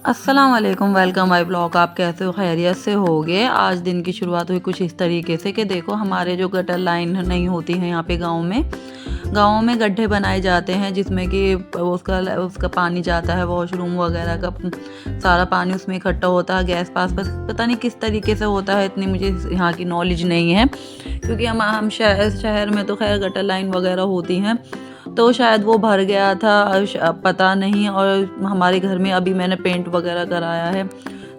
अस्सलाम वालेकुम, welcome my blog. आप कैसे हो? खैरियत से होगे? आज दिन की शुरुआत हुई कुछ इस तरीके से कि देखो हमारे जो गटर लाइन नहीं होती है यहाँ पे गाँव में गड्ढे बनाए जाते हैं जिसमें कि उसका उसका पानी जाता है, वॉशरूम वगैरह का सारा पानी उसमें इकट्ठा होता है। गैस पास बस पता नहीं किस तरीके से होता है, इतनी मुझे यहाँ की नॉलेज नहीं है क्योंकि हम शहर में तो खैर गटर लाइन वगैरह होती हैं। तो शायद वो भर गया था, पता नहीं। और हमारे घर में अभी मैंने पेंट वगैरह कराया है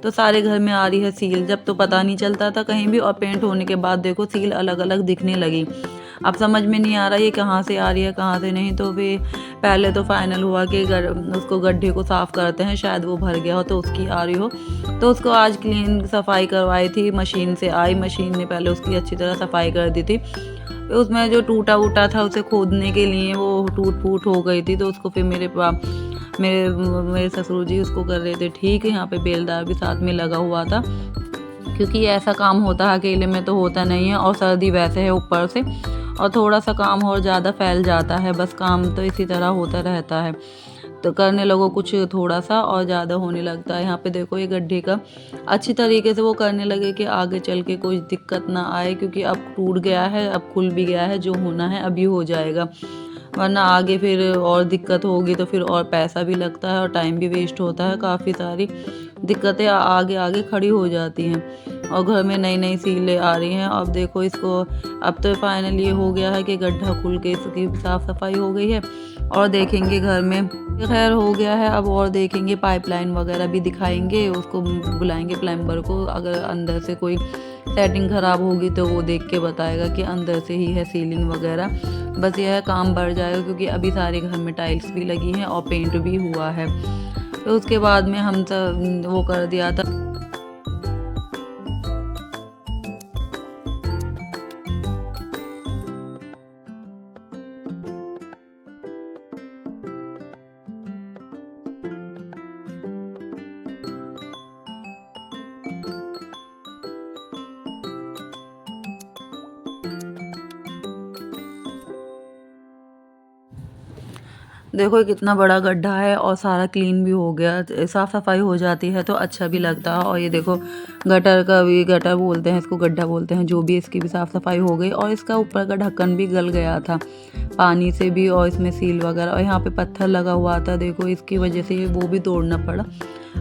तो सारे घर में आ रही है सील। जब तो पता नहीं चलता था कहीं भी, और पेंट होने के बाद देखो सील अलग अलग दिखने लगी। अब समझ में नहीं आ रहा ये कहाँ से आ रही है कहाँ से नहीं। तो फिर पहले तो फाइनल हुआ कि उसको गड्ढे को साफ़ करते हैं, शायद वो भर गया हो तो उसकी आ रही हो। तो उसको आज क्लीन सफाई करवाई थी, मशीन से आई, मशीन ने पहले उसकी अच्छी तरह सफाई कर दी थी। फिर उसमें जो टूटा वूटा था उसे खोदने के लिए वो टूट फूट हो गई थी, तो उसको फिर मेरे मेरे ससुर जी उसको कर रहे थे ठीक है। यहाँ पे बेलदार भी साथ में लगा हुआ था क्योंकि ये ऐसा काम होता है अकेले में तो होता नहीं है, और सर्दी वैसे है ऊपर से, और थोड़ा सा काम और ज़्यादा फैल जाता है। बस काम तो इसी तरह होता रहता है, तो करने लगो कुछ थोड़ा सा और ज़्यादा होने लगता है। यहाँ पे देखो ये गड्ढे का अच्छी तरीके से वो करने लगे कि आगे चल के कोई दिक्कत ना आए, क्योंकि अब टूट गया है, अब खुल भी गया है, जो होना है अभी हो जाएगा, वरना आगे फिर और दिक्कत होगी तो फिर और पैसा भी लगता है और टाइम भी वेस्ट होता है। काफ़ी सारी दिक्कतें आगे आगे खड़ी हो जाती हैं और घर में नई नई सीलें आ रही हैं। अब देखो इसको, अब तो फाइनल ये हो गया है कि गड्ढा खुल के इसकी साफ़ सफाई हो गई है और देखेंगे घर में खैर हो गया है। अब और देखेंगे पाइपलाइन वगैरह भी दिखाएंगे, उसको बुलाएंगे प्लम्बर को, अगर अंदर से कोई सेटिंग ख़राब होगी तो वो देख के बताएगा कि अंदर से ही है सीलिंग वगैरह। बस यह काम बढ़ जाएगा क्योंकि अभी सारे घर में टाइल्स भी लगी हैं और पेंट भी हुआ है। तो उसके बाद में हम सब वो कर दिया था। देखो ये कितना बड़ा गड्ढा है और सारा क्लीन भी हो गया, साफ़ सफाई हो जाती है तो अच्छा भी लगता है। और ये देखो गटर का भी, गटर बोलते हैं इसको, गड्ढा बोलते हैं, जो भी, इसकी भी साफ़ सफाई हो गई और इसका ऊपर का ढक्कन भी गल गया था पानी से भी, और इसमें सील वगैरह, और यहाँ पे पत्थर लगा हुआ था देखो, इसकी वजह से वो भी तोड़ना पड़ा।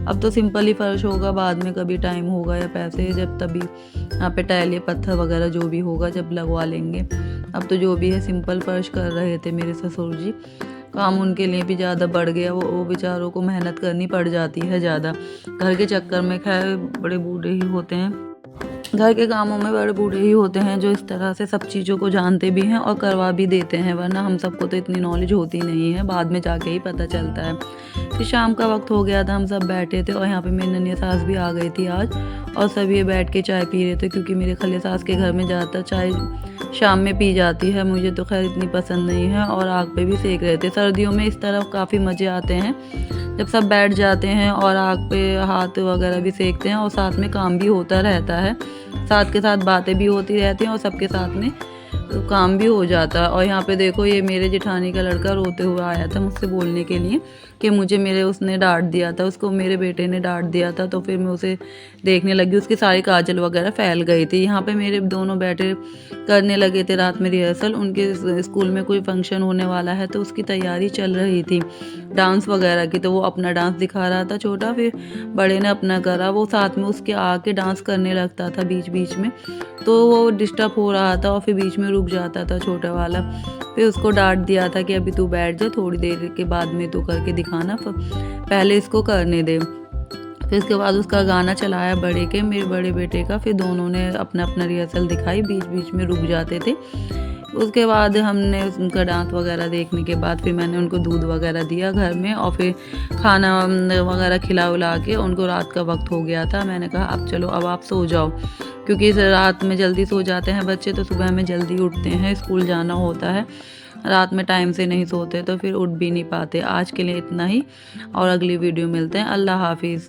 अब तो सिंपल ही फर्श होगा, बाद में कभी टाइम होगा या पैसे जब, तभी यहाँ पे टाइल या पत्थर वगैरह जो भी होगा जब लगवा लेंगे। अब तो जो भी है सिंपल फर्श कर रहे थे मेरे ससुर जी। काम उनके लिए भी ज़्यादा बढ़ गया, वो बेचारों को मेहनत करनी पड़ जाती है ज़्यादा घर के चक्कर में। खैर बड़े बूढ़े ही होते हैं, घर के कामों में बड़े बूढ़े ही होते हैं जो इस तरह से सब चीज़ों को जानते भी हैं और करवा भी देते हैं, वरना हम सबको तो इतनी नॉलेज होती नहीं है, बाद में जाके ही पता चलता है। फिर शाम का वक्त हो गया था, हम सब बैठे थे और यहाँ पे मेरी नन्ही सास भी आ गई थी आज, और सब ये बैठ के चाय पी रहे थे क्योंकि मेरे खले सास के घर में ज़्यादातर चाय शाम में पी जाती है, मुझे तो खैर इतनी पसंद नहीं है। और आग पे भी सेक रहे थे। सर्दियों में इस तरह काफ़ी मज़े आते हैं जब सब बैठ जाते हैं और आग पे हाथ वगैरह भी सेकते हैं और साथ में काम भी होता रहता है, साथ के साथ बातें भी होती रहती हैं और सबके साथ में काम भी हो जाता है। और यहाँ पे देखो ये मेरे जेठानी का लड़का रोते हुए आया था मुझसे बोलने के लिए कि मुझे उसने डांट दिया था, उसको मेरे बेटे ने डांट दिया था। तो फिर मैं उसे देखने लगी, उसकी सारी काजल वगैरह फैल गई थी। यहाँ पे मेरे दोनों बेटे करने लगे थे रात में रिहर्सल, उनके स्कूल में कोई फंक्शन होने वाला है तो उसकी तैयारी चल रही थी डांस वगैरह की। तो वो अपना डांस दिखा रहा था छोटा, फिर बड़े ने अपना करा, वो साथ में उसके आके डांस करने लगता था बीच बीच में, तो वो डिस्टर्ब हो रहा था और फिर बीच में रुक जाता था छोटा वाला। फिर उसको डांट दिया था कि अभी तू बैठ जा, थोड़ी देर के बाद में तू करके दिखाना, पहले इसको करने दे। फिर उसके बाद उसका गाना चलाया बड़े के, मेरे बड़े बेटे का, फिर दोनों ने अपना अपना रिहर्सल दिखाई, बीच बीच में रुक जाते थे। उसके बाद हमने उनका डांस वगैरह देखने के बाद फिर मैंने उनको दूध वगैरह दिया घर में, और फिर खाना वगैरह खिला उला के उनको, रात का वक्त हो गया था, मैंने कहा अब चलो अब आप सो जाओ, क्योंकि रात में जल्दी सो जाते हैं बच्चे तो सुबह में जल्दी उठते हैं, स्कूल जाना होता है, रात में टाइम से नहीं सोते तो फिर उठ भी नहीं पाते। आज के लिए इतना ही और अगली वीडियो मिलते हैं। अल्लाह हाफिज़।